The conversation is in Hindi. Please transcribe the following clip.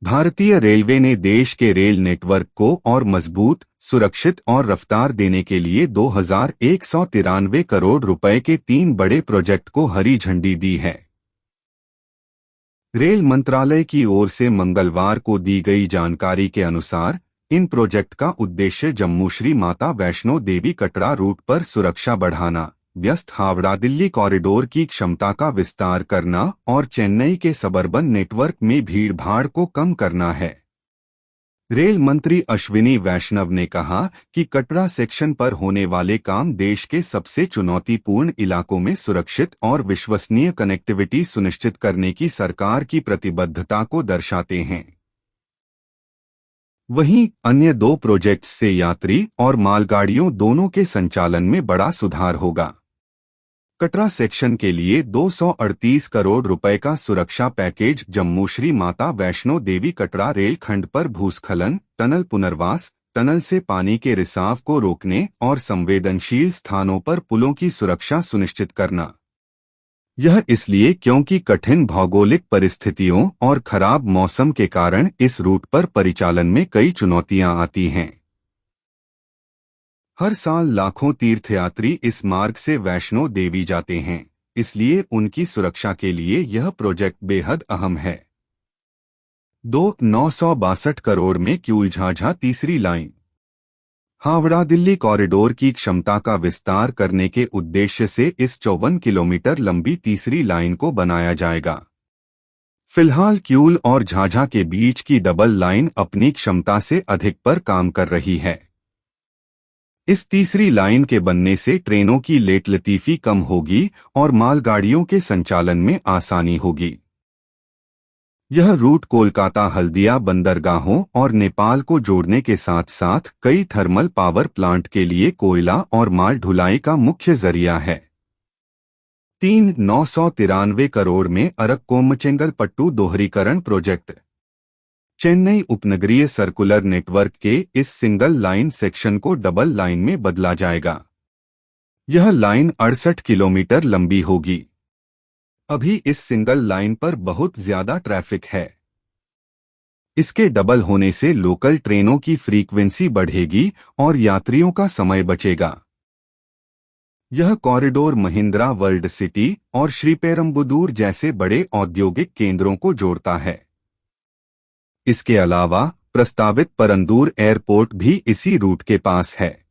भारतीय रेलवे ने देश के रेल नेटवर्क को और मजबूत, सुरक्षित और रफ्तार देने के लिए 2193 करोड़ रुपए के 3 बड़े प्रोजेक्ट को हरी झंडी दी है। रेल मंत्रालय की ओर से मंगलवार को दी गई जानकारी के अनुसार इन प्रोजेक्ट का उद्देश्य जम्मू श्री माता वैष्णो देवी कटरा रूट पर सुरक्षा बढ़ाना, व्यस्त हावड़ा दिल्ली कॉरिडोर की क्षमता का विस्तार करना और चेन्नई के सबर्बन नेटवर्क में भीड़-भाड़ को कम करना है। रेल मंत्री अश्विनी वैष्णव ने कहा कि कटरा सेक्शन पर होने वाले काम देश के सबसे चुनौतीपूर्ण इलाकों में सुरक्षित और विश्वसनीय कनेक्टिविटी सुनिश्चित करने की सरकार की प्रतिबद्धता को दर्शाते हैं। वहीं अन्य 2 प्रोजेक्ट्स से यात्री और मालगाड़ियों दोनों के संचालन में बड़ा सुधार होगा। कटरा सेक्शन के लिए 238 करोड़ रुपए का सुरक्षा पैकेज जम्मू श्री माता वैष्णो देवी कटरा रेल खंड पर भूस्खलन, टनल पुनर्वास, टनल से पानी के रिसाव को रोकने और संवेदनशील स्थानों पर पुलों की सुरक्षा सुनिश्चित करना। यह इसलिए क्योंकि कठिन भौगोलिक परिस्थितियों और खराब मौसम के कारण इस रूट पर परिचालन में कई चुनौतियां आती हैं। हर साल लाखों तीर्थयात्री इस मार्ग से वैष्णो देवी जाते हैं, इसलिए उनकी सुरक्षा के लिए यह प्रोजेक्ट बेहद अहम है। 962 करोड़ में किऊल झाझा तीसरी लाइन। हावड़ा दिल्ली कॉरिडोर की क्षमता का विस्तार करने के उद्देश्य से इस 54 किलोमीटर लंबी तीसरी लाइन को बनाया जाएगा। फिलहाल किऊल और झाझा के बीच की डबल लाइन अपनी क्षमता से अधिक पर काम कर रही है। इस तीसरी लाइन के बनने से ट्रेनों की लेट लतीफी कम होगी और मालगाड़ियों के संचालन में आसानी होगी। यह रूट कोलकाता हल्दिया बंदरगाहों और नेपाल को जोड़ने के साथ साथ कई थर्मल पावर प्लांट के लिए कोयला और माल ढुलाई का मुख्य जरिया है। 993 करोड़ में अरक्कोम-चेंगलपट्टू दोहरीकरण प्रोजेक्ट। चेन्नई उपनगरीय सर्कुलर नेटवर्क के इस सिंगल लाइन सेक्शन को डबल लाइन में बदला जाएगा। यह लाइन 68 किलोमीटर लंबी होगी। अभी इस सिंगल लाइन पर बहुत ज्यादा ट्रैफिक है। इसके डबल होने से लोकल ट्रेनों की फ्रीक्वेंसी बढ़ेगी और यात्रियों का समय बचेगा। यह कॉरिडोर महिंद्रा वर्ल्ड सिटी और श्रीपेरम्बुदूर जैसे बड़े औद्योगिक केंद्रों को जोड़ता है। इसके अलावा प्रस्तावित परंदूर एयरपोर्ट भी इसी रूट के पास है।